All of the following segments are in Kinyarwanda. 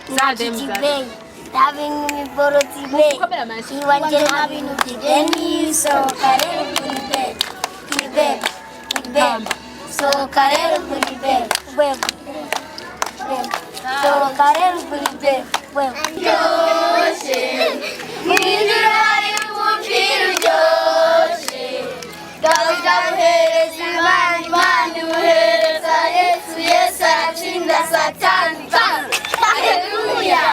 Zadem. Having me borrow today. You want to have in then you so Karel Bed. So Karel Bed. Well. So Karel Bed. Well. Joshi. Mujurayo mukiru Joshi. Gaga Heres Mani Heres Yesu Yesu Chinda Satani. Hallelujah.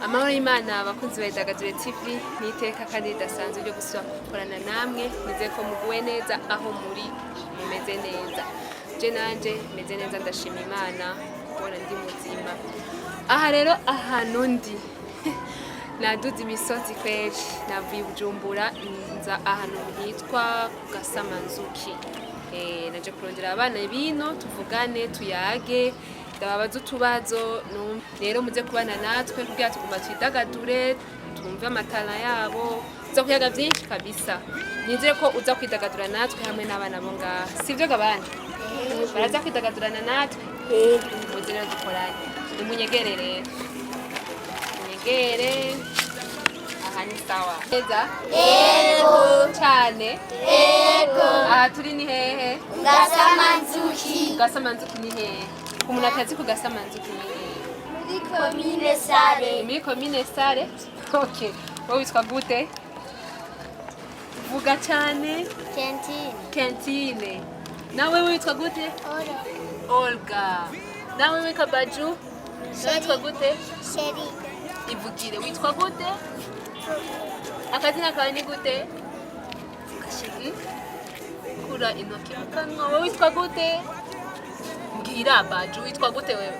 Amahoro y'Imana abakunzi b'Idagadure TV n'iteka kandi ridasanzwe ryo gusubira gukorana namwe nize ko muguwe neza aho muri mumeze neza je nanje meze neza ndashima Imana kubona ndi muzima aha rero ahantu ndi naduze imisozi kweri navuye Bujumbura nza ahantu hitwa Gasamanzuki naje kurondera abana bino tuvugane tuyage ndababaza utubazo rero muze kubana natwe kugira tuguma twidagadure tumve amatara yabo uza kuyaga byinshi kabisa nizere ko uza kwidagadura natwe hamwe n'abana bo ngaha sivyo gabana baraza kwidagadurana natwe muze rero dukoranye nimunyegere rero munyegere aha ni sawa neza yego cyane yego aha turi ni hehe Gasamanzuki ni hehe umuntu akazi ku Gasamanzuki muri commune Sare. Muri commune Sare? Okay. Wowe witwa gute? Vuga cyane. Kentine. Nawe witwa gute? Olga. Nawe witwa Baju? Witwa gute? Sheri. Ivugire witwa gute? Akazina kawe ni gute? Kashigi. Kura intoki mu kanwa. Wowe witwa gute? Mbwira Baju witwa gute wewe?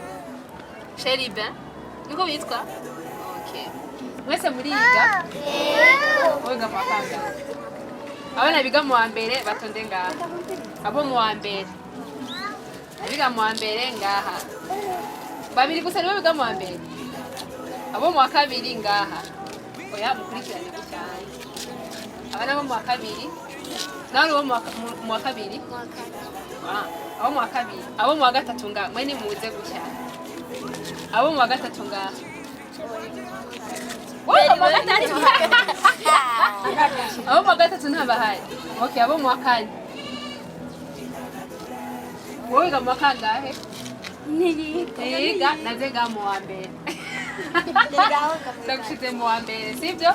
Sheri ben? Niko witwa? Okay. Mwese muriga? Yego. Oga makanga. Abana biga mu wa mbere batonde ngaha. Abo mu wa mbere. Abiga mu wa mbere ngaha. Babiri gusa nibo biga mu wa mbere. Abo mu wa kabiri ngaha. Oya mukurikirane cyane. Abana bo mu wa kabiri. Nawe bo mu wa kabiri? Abo mu wa kabiri. Abo mu wa gatatu ngaha. Mwe ni muze gushya. Abo mu wa gatatu ngaha. Abo mu wa gatatu ntabahari. Okay, abo mu wa kane. Wowe wiga mu wa kangahe? Niga naze ga mu wa mbere. Ndagushize mu wa mbere, sibyo?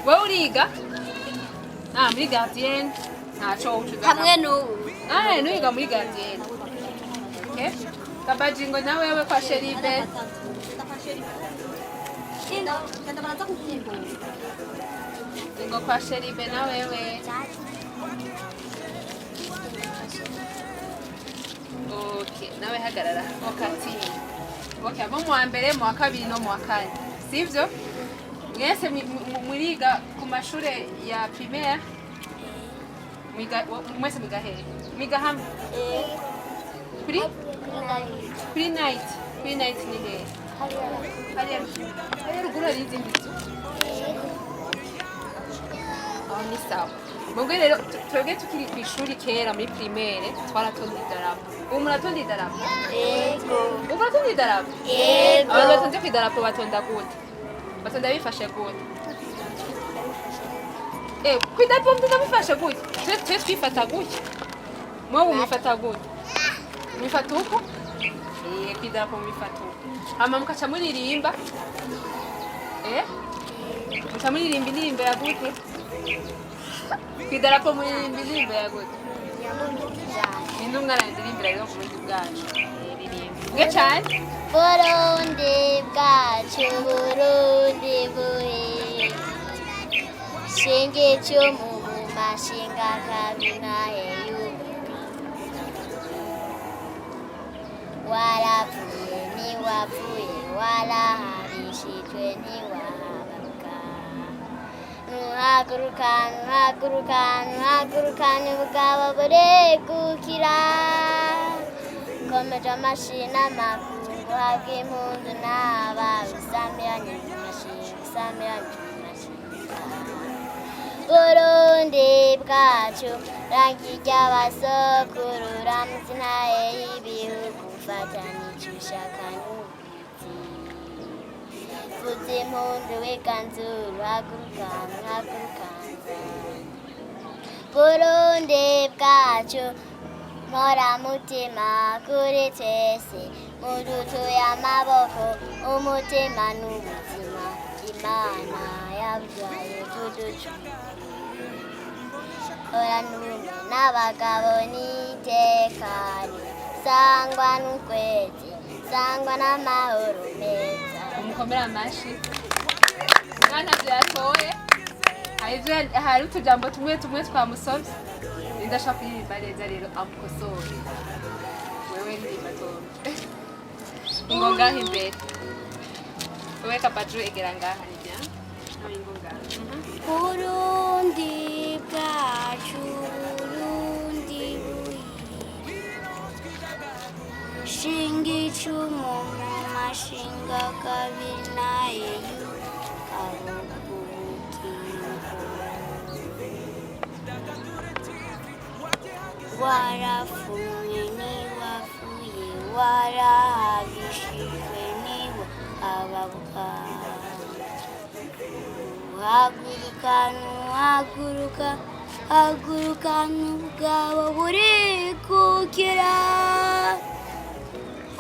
Wowe uriga? Muri gardien. Ntaco ucuza. Hamwe n'ubu. Nuyiga muri gardien. Okay? Kabajingo nawe wewe kwa Sheribe. Ingo kwa Sheribe na wewe. Okay, nawe hagarara wakati. Okay, abo mu wa mbere, mu wa kabiri no mu wa kane. Sivyo? Mwese muriga ku mashure ya primaire. Mwese mwiga hehe? Mwiga hamwe? Kuri night ni hehe? Hariya ruguru hari izindi nzu? Aho ni sawa. Mwebwe rero twebwe tukiri ku ishuri kera muri primaire twaratonda idarapo. Ubu muratonda idarapo? Yego. Ubu muratonda idarapo? Yego. Abantu batonze ku idarapo batonda gute? Batonda bifashe gute? Ku idarapo mtonda bifashe gute? Twe twifata gute? Mwowe mufata gute? Mufata uko? Ku idarapo mufata uko. Hama mukaca muririmba? Muca muririmba indirimbo ya gute? Ku idarapo muririmba indirimbo ya gute? Ninde umwana yandirimbira rero ku burundi bwacu? Mwe cyane? Burundi bwacu, Burundi buhe. Shinge cy'umu mashinga kabina y'ubu. Warapfuye ntiwapfuye, waraharishijwe ntiwahabaruka. Nuhagurukane ubwabo buregukira. Komeje amashyi n'amakungu, habwe impundu n'abawe usambiranye. samirana Burundi bwacu rangi ry'abasokuru ramuzina y'ibihugu fatanije ushaka n'ubuzi vuza impundu w'iganzuru hagurukanza Burundi bwacu mpora mutima kuri twese mudutuye amaboko umutima n'ubuzima Imana yabyaye tuducunge ora n'ubumwe n'abagabo n'itekane sangwa n'ukwezi sangwa n'amahoro meza umukomera amashi mwana byatoye hari utujambo tumwe twamusomye ndashaka kuririmba neza rero amukosore wewe ndirimba tonde ngo ngaho imbere wewe kapatru egera ngaha nijya ngo ngaha Burundi bwacu Burundi shinga icumu mu mashinga kabiri naye warafunye niwafuye warahabishijwe niwa ababuka haguruka n'ubwabo burikukira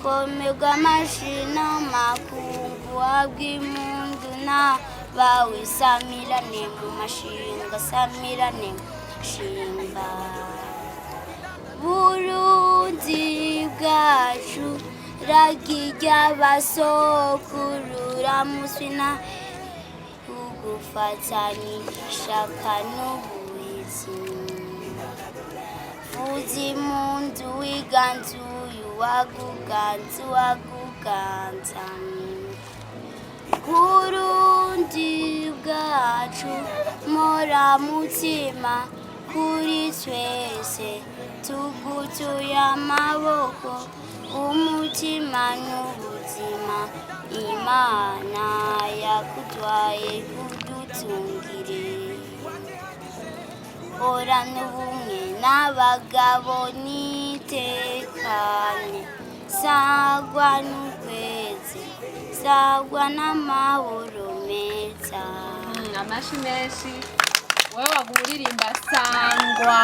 komerwa amashi n'amakungu wabw'impundu n'abawe samirane mu mashinga samirane mu shimba Burundi bwacu ragi ry'abasokuru ramusina ugufatanyije ishaka n'ubuhizi vuza impundu w'iganzuyu waguganza Burundi bwacu mpora mutima kuri twese tugutuye amaboko umutima n'ubuzima Imana yakutwaye kudutungire ora n'ubumwe n'abagabo n'itekane sagwa n'ukwezi sagwa n'amahoro meza amashi menshi wewe waguririmba sangwa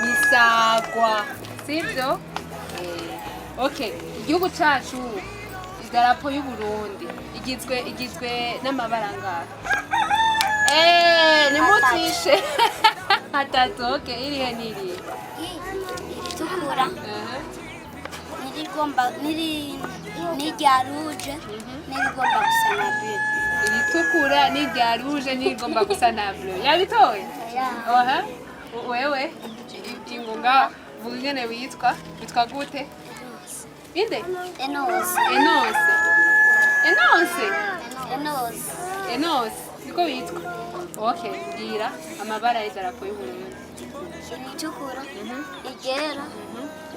nisagwa sibyo okay igihugu cacu idarapo y'u Burundi igizwe n'amabara ngaha nimutishe atatu okay irihe niri tukura n'irya rouge n'irigomba gusa na bleu iritukura n'irya rouge n'irigomba gusa na bleu yabitoye oha wewe ingunga vugene witwa gute inde Enose niko witwa okay gira amabara y'idarapo y'u Burundi itukura igera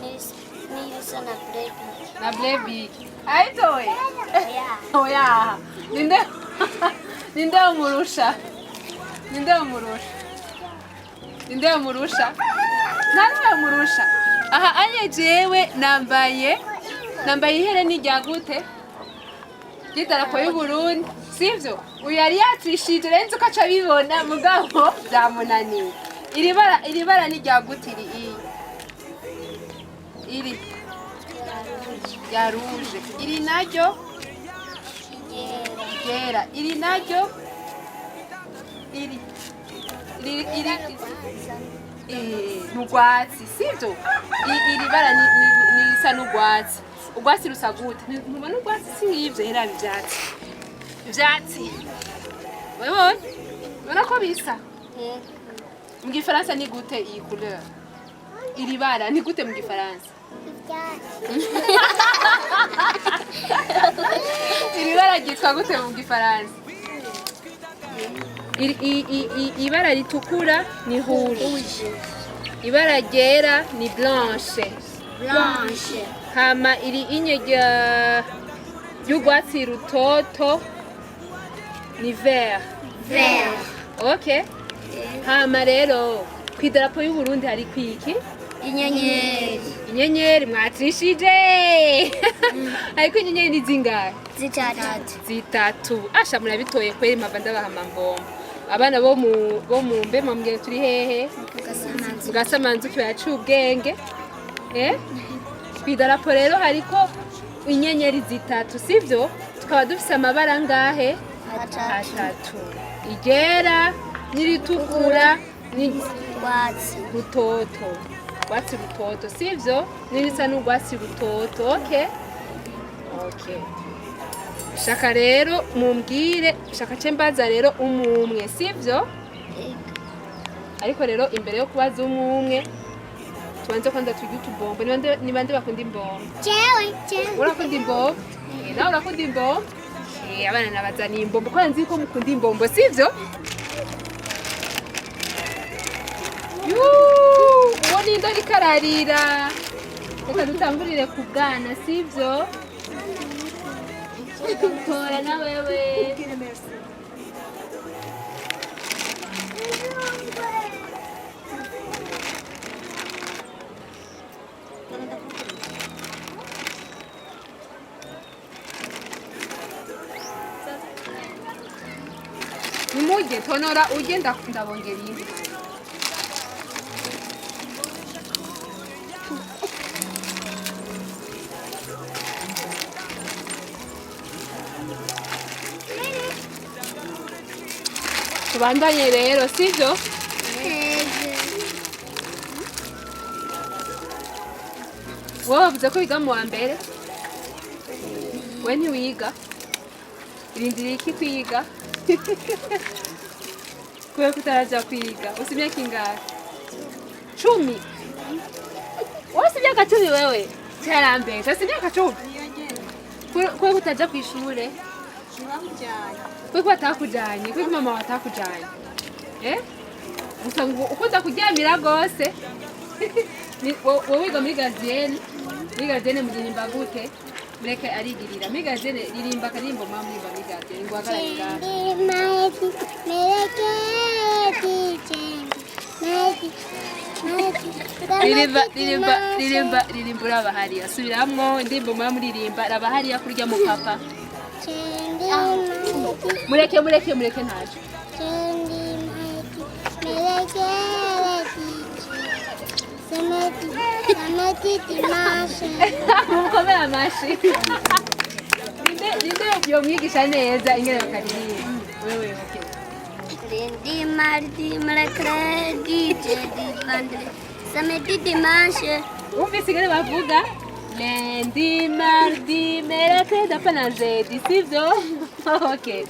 n'irisa na big ayitoye oya ninde umurusha ntawe umurusha aha anye jewe nambaye ihere n'irya gute ry'idarapo y'u Burundi sivyo uyu yari yatrishije renze uko aca bibona mugabo byamunaniye iri bara n'irya gute iri rya rouge iri naryo ryera iri naryo n'urwatsi sivyo iri bara nisa n'urwatsi urwatsi rusa gute ntubona urwatsi si nk'ivyo heraba ivyatsi ubona ko bisa mu gifaransa ni gute iyi couleur iri bara ni gute mu gifaransa iri bara ryitwa gute mu gifaransa ibara ritukura ni rouge ibara ryera ni blanche hama iri inye ry'urwatsi rutoto ni vert. Vert. Okay. Hama rero kwidarapo y'u Burundi hari kwiki? Inyenyeri. Inyenyeri mwatrishije. Ariko inyenyeri ni zingahe? Zitatu. Asha murabitoye kweri mava ndabahama mbombo. Abana bo mu mbe mwambwira turi hehe? Gasamanzu twacu ubwenge. Kwidarapo rero hariko inyenyeri zitatu sivyo? Tukaba dufise amabara ngahe? Atatu. Igera, niritukura, ni Watsi. rutoto. Watsi rutoto sivyo? Nirisa n'urwatsi rutoto. Okay. Okay. Shaka rero mumbwire, shaka cembaza rero umumwe sivyo? Ariko rero imbere yo kubaza umumwe tubanze kwanza tujye utubombo. Ni bande bakunda imbombo? Jewe. Urakunda imbombo? Nawe urakunda imbombo? Abana nabazaniye imbombo ko nzi ko mukunda imbombo sivyo? Uwo ni ndo rikararira. Reka dutangurire ku bwana sivyo? Tora na wewe. Nimuje tonora uje ndabongera iyi. Tubandanye rero sivyo? Wowe wavuze ko wiga mu wa mbere? We ntiwiga? Irindiriye iki kwiga? Kubera ko utaraja kwiga. Usi imyaka ingahe? 10. Wasi imyaka 10 wewe? Cyarambesha. Usi imyaka 10? Kubera ko utaja kw'ishure? Kubera ko atakujanye? Kubera ko mama watakujanye? Gusa ngo ukunda kuryamira gose? Wowe wiga muri Gazienne? Muri Gazienne muririmba gute? Mureke arigirira. Muri Gazienne ririmba karimbo mama wiga muri Gazienne. Ngo agaragara. Ririmba urabahari. Asubiramwo indirimbo mama muririmba rabahari kurya mu papa. Mureke ntaje. Mukomere amashi. Ninde yo mwigisha neza ingene bakaririmba. Wewe okay. Lundi, mardi, mercredi, jeudi, vendredi, samedi, dimanche. Umvise ingene bavuga? Lundi, mardi, mercredi, apana jeudi, sivyo? Okay.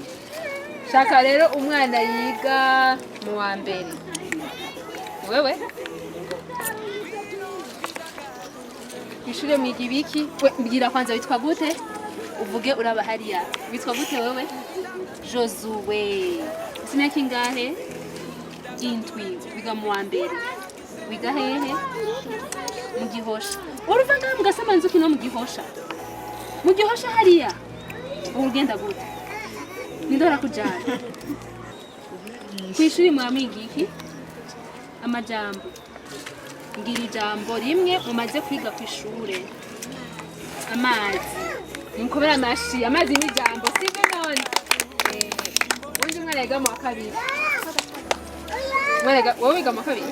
Shaka rero umwana yiga mu wa mbere. Wewe? Ishure mwiga ibiki? Mbwira kwanza witwa gute? Uvuge urabahariya. Witwa gute wewe? Josue. Usimyaka ingahe? 7. Wiga mu wa mbere. Wiga hehe? Mu Gihosha. Uruva ngaha mu Gasamanzu kino mu Gihosha. Mu Gihosha hariya. Urugenda gute? Nindora kujana. Kwishuri mwamiga iki? Amajambo. Ngira ijambo rimwe mumaze kwiga kw'ishure. Amazi. Mukobera amashi, amazi ni ijambo sivyo none. Undi mwana yiga mu wa kabiri. Wowe wiga mu wa kabiri?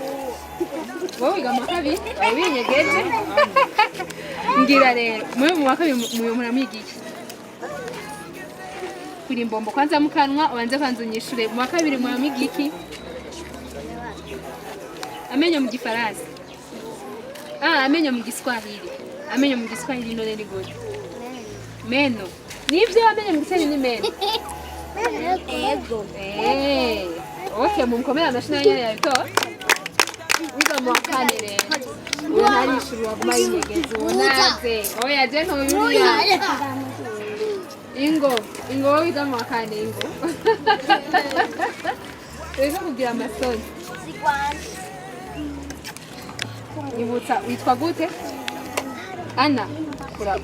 Wowe wiga mu wa kabiri? Wowe winyegeje? Ngira rero, mu wa kabiri muramwiga iki? Kuri imbombo kwanza mukanwa ubanze kwanza unyishure. Mu wa kabiri muramwiga iki? Amenyo mu Gifaransa. Amenyo mu Giswahili. Amenyo mu Giswahili none ni gute? Meno. Nivyo amenyo mu Giswahili ni meno. Ego. Okay, mumukomera amashina yanyene yabito. Wiga mu wa kane rero. Uwo ntarishuri waguma yinyegeza uwo naze. Oya je ntuyuriya. Ingo wowe wiga mu wa kane ingo. Rero kugira amasoni. Nibutsa witwa gute? Ana. Kura.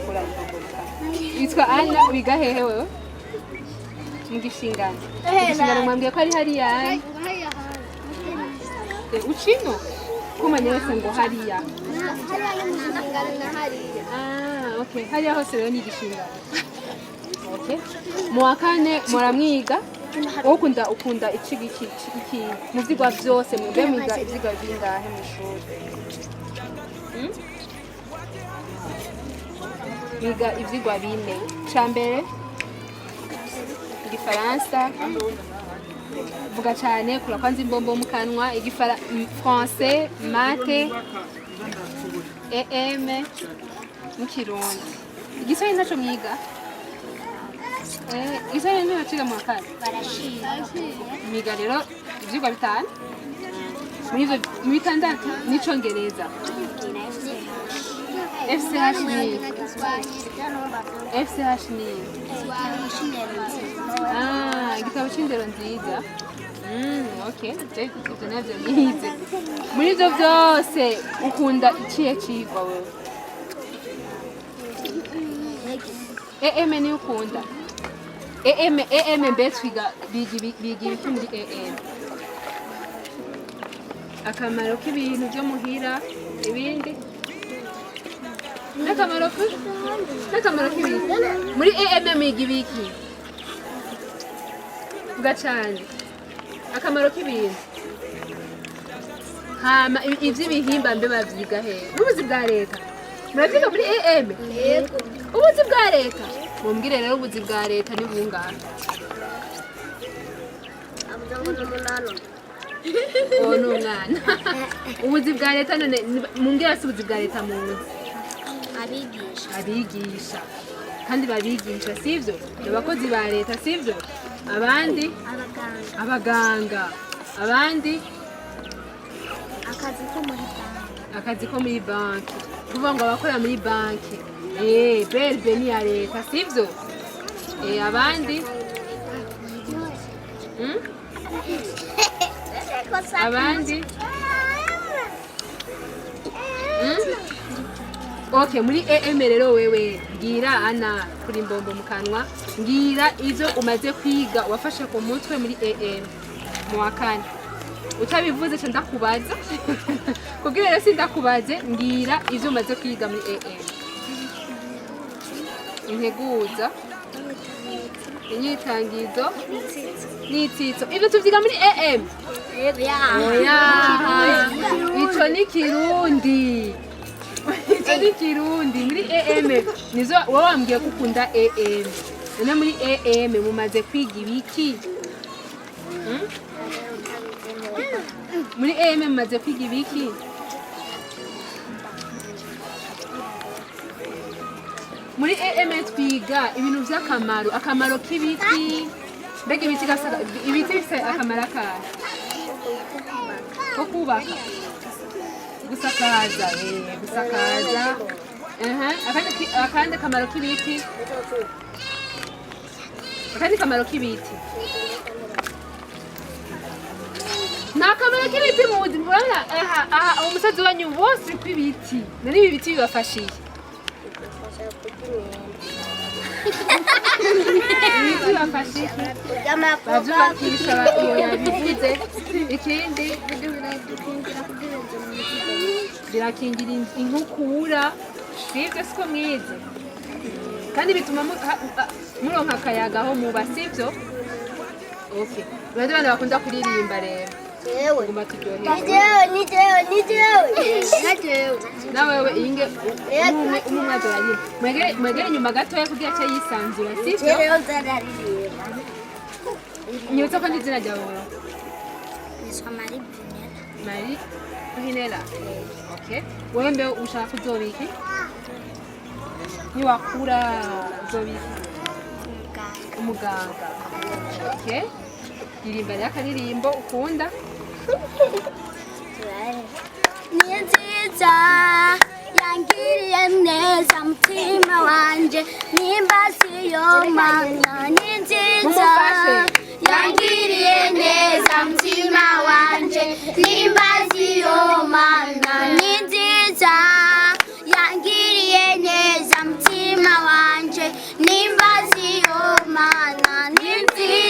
Witwa Ana wiga hehe wewe? Mugishingano. Mugishingano mwambwiye ko ari hariya. Uchino? Kumanya wese ngo hariya. Okay. Hariya hose rero ni igishingano. Okay. Mu wa kane muramwiga. Ukunda iki mu vyigwa vyose mube mwiga ivyigwa bingahe mu ishuri? Mwiga ivyigwa bine. Cambere Igifaransa vuga cyane kura kwanza imbombo mu kanwa, Français, Mate, EM mu Kirundi. Igiswahili naco mwiga? Igiswahili niho ciga mu kane. Mwiga rero ivyigwa bitanu. Muri ivyo bitandatu n'icongereza. FCH ni igitabo c'indero nziza. Okay, ivyo navyo nize. Muri ivyo vyose ukunda ikihe cigwa wewe? EM ni ukunda? EM mbe twiga biga ibiki muri EM? Akamaro k'ibintu vyo muhira ibindi? N'akamaro k'ibintu muri EM mwiga ibiki? Vuga cane. Akamaro k'ibintu. Hama ivy'ibihimba mbe bavyiga he? Ubuzi bwa leta. Muravyiga muri EM? Yego. Ubuzi bwa leta? Mumbwire rero ubuzi bwa leta ni bungana. Oh n'umwana. Ubuzi bwa leta none mumbwire se ubuzi bwa leta muzi? Abigisha. Kandi babigisha sivyo? Abakozi ba leta sivyo? Abandi? Abaganga. Abandi? Akazi ko muri banki. Kuvuga ngo abakora muri banki. Berbe ni ya leta sivyo? Abandi? Abandi? Okay, muri EM rero wewe ngira ana kuri imbombo mu kanwa, ngira izo umaze kwiga wafashe ku mutwe muri EM mu wa kane. Utabivuze cyo ndakubaza. Kugira rero sindakubaze ngira izo umaze kwiga muri EM. Integuza, inyitangizo, n'itsitso. Ibyo tuvyiga muri EM? Ico ni Kirundi. Ico ni Kirundi. Muri EM nizo wowe wambwiye ko ukunda EM. None muri EM mumaze kwiga ibiki? Muri EM mumaze kwiga ibiki? Muri EM twiga ibintu vy'akamaro, akamaro k'ibiti. Mbega ibiti bifise akamaro akahe? Ko kubaka, gusakaza, gusakaza. Akandi kamaro k'ibiti. Akandi kamaro k'ibiti. Na kamaro k'ibiti mu buzima urabona umusazi wanyu bose kw'ibiti. None ibi biti bibafashiye. Ibiti bibafashiye. Bavyubakisha yabivuze. Ikindi birakingira inkukura. Sivyo siko mwize. Kandi bituma muronka akayaga aho muba sivyo? Okay. Bandi bana bakunda kuririmba rero. Yewe. Ngoma turyohera. Nijewe. Nawewe inge umumwazo yari. Mwegere nyuma gatoya kugira cyo yisanzura sivyo? Rero nzararirimba. Nyotsa kandi zina ryawe. Marie Pinela. Okay. Wewe mbe ushaka kuzobiki? Ni wakura zobiki? Umuganga. Okay. Irimba yakaririmbo ukunda? Ni nziza yangiriye neza mutima wanje nimba siyo mana ni nziza yangiriye neza mutima wanje nimba siyo mana ni nziza yangiriye neza mutima wanje nimba siyo mana ni nziza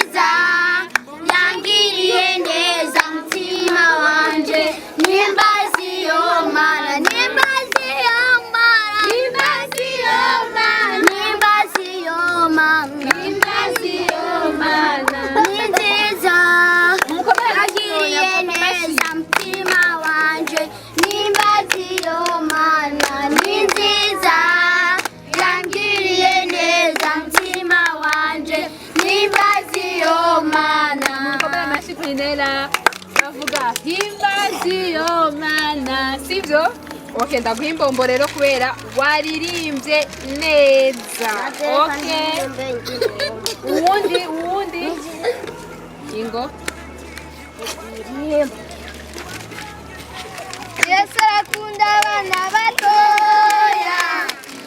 himbazi yo mana sivyo. Okay, ndaguhimba umbo rero kubera waririmbye neza. Okay, uwundi ingo Yesu arakunda abana batoya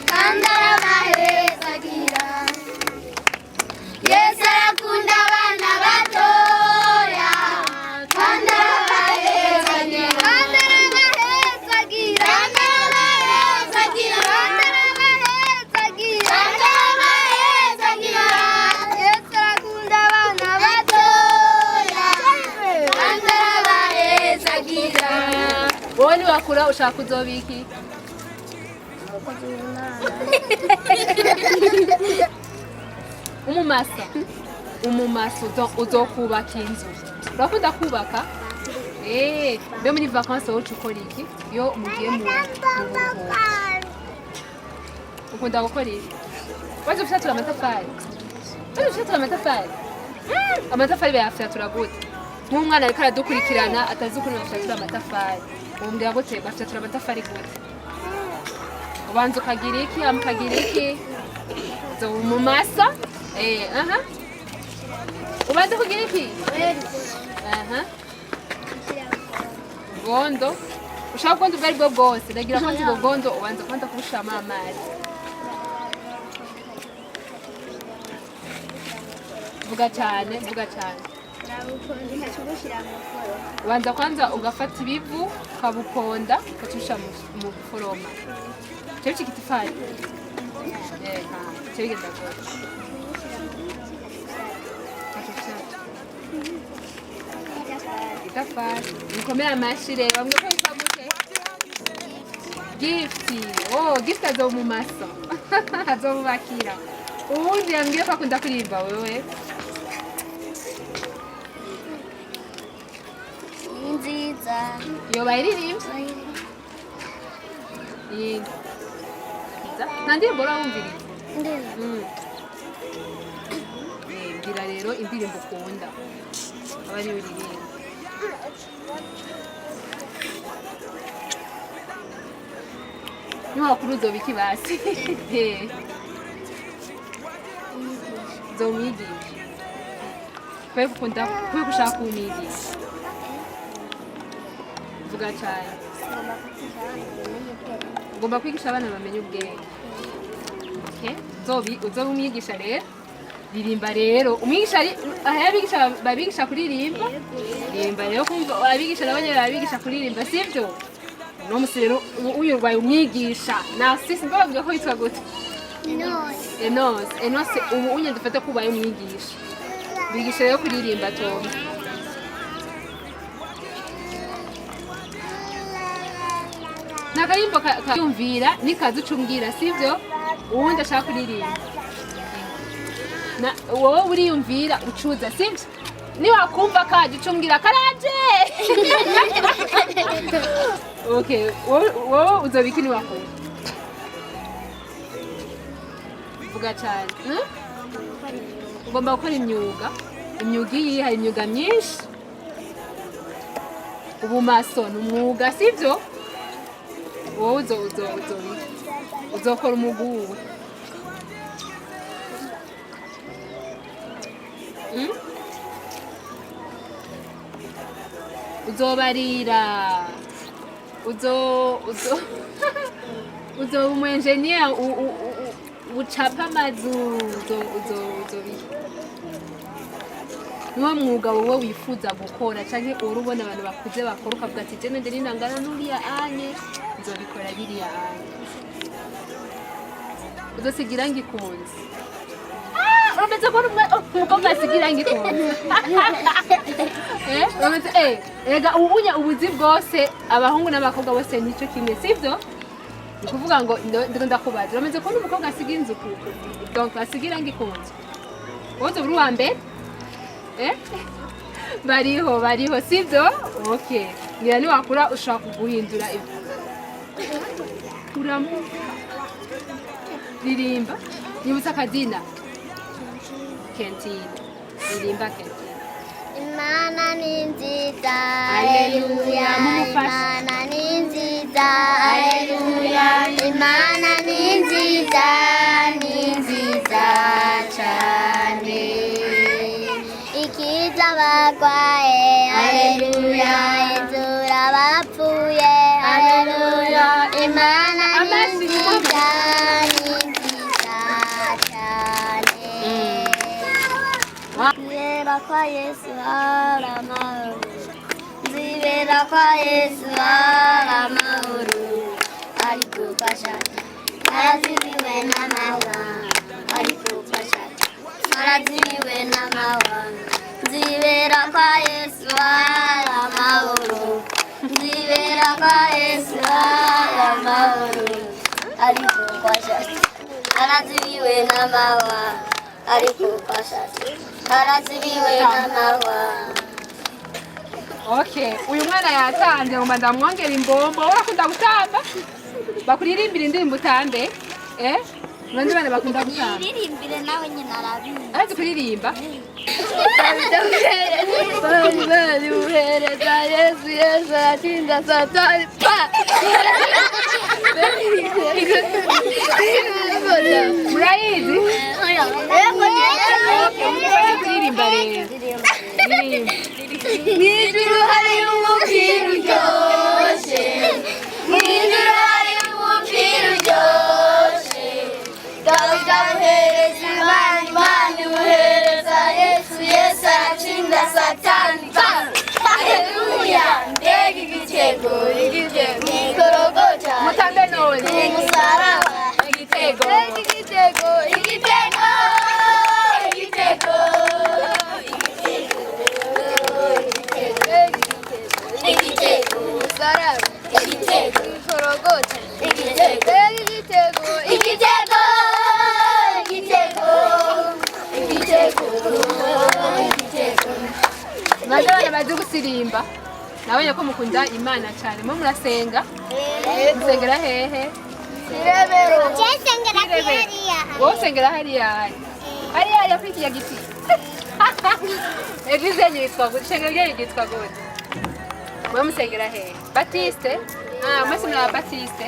kandi arabahezagira. Yesu arakunda abana batoya kandi arabahezagira. Kandi arabahezagira. Kandi arabahezagira. Kandi arabahezagira. Yesu arakunda abana batoya kandi arabahezagira. wowe niwakura ushaka kuzoba iki? umumasa uzokubaka inzu. Urakunda kubaka? Mbe muri vacances wowe ukora iki iyo mugiye mu buruhuko? Ukunda gukora iki? Waje gufyatura amatafari? Amatafari bayafyatura gute? Nk'umwana ariko aradukurikirana atazi ukuntu bafyatura amatafari, umbwira gute bafyatura amatafari gute? Ubanza ukagira iki? Ukagira iki? Umumasa? Ubanza kugira iki? Gondo. Ushaka gondo ubwo aribwo bwose. Ndagira ko nzi gondo ubanza kwanda kubushiramo amazi. Vuga cyane. Ubanza kwanza ugafata ibivu ukabuponda ukacisha mu foroma. Cyo kitifari. Cyo bigenda gute? Itafari. Nikomera amashi rero bamwe ko yitwa Gift. Gift azo mu maso. Azobakira. Ubundi yambwiye ko akunda kuririmba wewe. Nziza. Yo bayiririmba. Yego. Nandi mbora wumviriza. Ngira rero indirimbo ukunda. Abari uririmba. Niwakuru uzobiki basi? Zomwigisha. Kwe gushaka umwigisha. Vuga cyane. Ugomba kwigisha abana bamenye ubwenge. Uzoba umwigisha rero. Ririmba rero. Umwigisha babigisha kuririmba. Ririmba rero kumva abigisha nabanye babigisha kuririmba sivyo? No musero uyu rwaye umwigisha. Na sisi mbabwiye ko yitwa gute? Enos ubu unye dufata kubaye umwigisha. Bigisha rero kuririmba Tom. Nakarimbo kayumvira nikaza ucumbwira sivyo? Uwundi ashaka kuririmba. Wowe uriyumvira ucuza sivyo? Niwakumva kaje ucumbwira karaje. Okay, wowe uzobiki niwakumva? Vuga cyane. Ugomba gukora imyuga. Imyuga iyi hari imyuga myinshi. Ubumaso ni umwuga sivyo? Wowe uzokora umwuga uwuhe? Uzobarira. Uzo umu engineer ucapa amazu uzobi. Niwo mwuga wowe wifuza gukora canke urubona abantu bakuze bakora ukavuga ati je nende ningana nuriya anye nzobikora biriya anye. Uzosigira ngikunze. Urumeze ko umukobwa asigira ngikunze. Ega ubunya ubuzi bwose abahungu n'abakobwa bose nico kimwe sivyo? Nikuvuga ngo ndakubaza. Urumeze ko umukobwa asigira inzu kuko. Donc asigira ngikunze. Wowe buri wa mbere? Bariho sivyo? Okay. Ngira ni wakura ushaka guhindura ibyo. Uramu. Ririmba. Nibutsa akadina. Canteen. Ririmba canteen. Imana ni nziza, Haleluya. Imana ni nziza, Imana ni nziza, ni nziza cyane. Ikiza abagwaye, haleluya, izura abapfuye, haleluya. Imana ni nziza, ni nziza cyane. Nzibera kwa Yesu hari amahoro, nzibera kwa Yesu hari amahoro, ari gufasha, arazibiwe n'amahwa, ari gufasha, arazibiwe n'amahwa. Nzibera kwa Yesu hari amahoro, nzibera kwa Yesu hari amahoro, ari gufasha, arazibiwe n'amahwa, ari gufasha, arazibiwe n'amahwa. Okay, uyu mwana yatanze ngo ndamwongera imbombo. Urakunda gutamba? Bakuririmbira indirimbo utambe? Abandi bana bakunda gutamba. Iririmbire nawe nyine arabizi. Azi kuririmba? Bari uhereza Yesu, Yesu atinda Satani pa. Murayizi? Kuririmba rero. Mwijuru hari umupira uryoshye, mwijuru hari umupira uryoshye. Dawidi amuhereza Imana, Imana imuhereza Yesu, Yesu aratsinda Satani. Haleluya! Mbega igitego, igitego, Golgotha, Mutambe none. umusaraba, Igitego. mbega igitego, igitego, igitego. Igitego, umusaraba, igitego, Golgotha, igitego, igitego, igitego, igitego, igitego, igitego. Bandi bana bazi gusirimba. Nabonye ko mukunda Imana cyane. Mo murasenga? Musengera hehe? Irebero. Cyesengera hariya. Wowe usengera hariya. Hariya kuri kiriya giti. Eglise yitwa gute? Ishengero ryayo ryitwa gute? Wowe musengera hehe? Batiste? Mwese muri Batiste?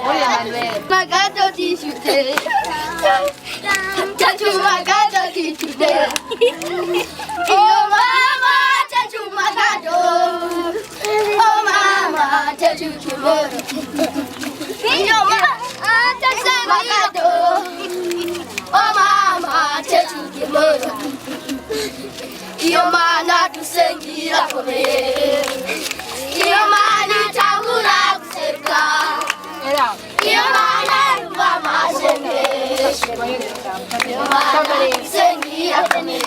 Muri Emmanuel. Magato tishute. Chachu magato tishute. Oh mama, chachu magato. Oh mama, chachu kiboro. Yo mama, chachu magato. Oh mama, chachu kiboro. Iyo mana dusengira kome. Iyo mana itabura guserka. Era. Iyo mana yumva amasengesho. Iyo mana dusengira kome.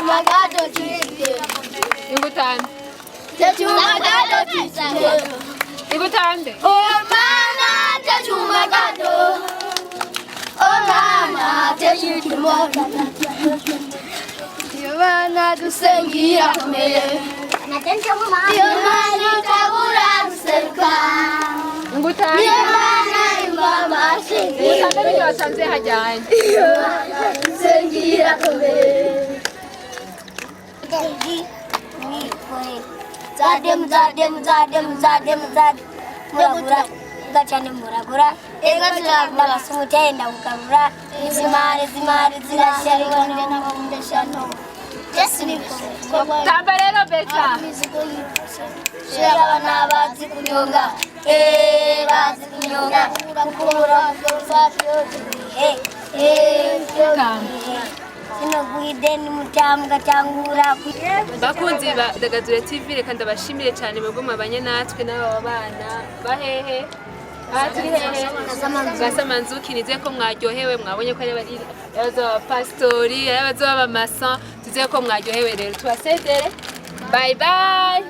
Magado tishute. Ingutande. Magado tishute. Ingutande. Oh mama, chachu magado. Oh mama, chachu kiboro. Iyo mana dusengira kome. Iyo mana itabura guserka. Ingutande. Iyo mana yumva amasengesho. Ingutande byo wasanze hajyanye. Iyo mana dusengira kome. Zadem muragura gacane muragura ega turagura basumutenda ukabura izimari zirashya ibonde n'abundeshano Yesu ni Tamba rero Beta. Shera bana bazi kunyonga bazi kunyonga kukura gofafyo Sino guideni mutambwa tangura Bakunzi ba Dagadure TV reka ndabashimire cyane mwebwe mwabanye natwe n'aba bana bahehe. Turi hehe Gasamanzuki nize ko mwaryohewe mwabonye ko ari abazo pastori abazo b'amasa tuze ko mwaryohewe rero tubasezere bye bye.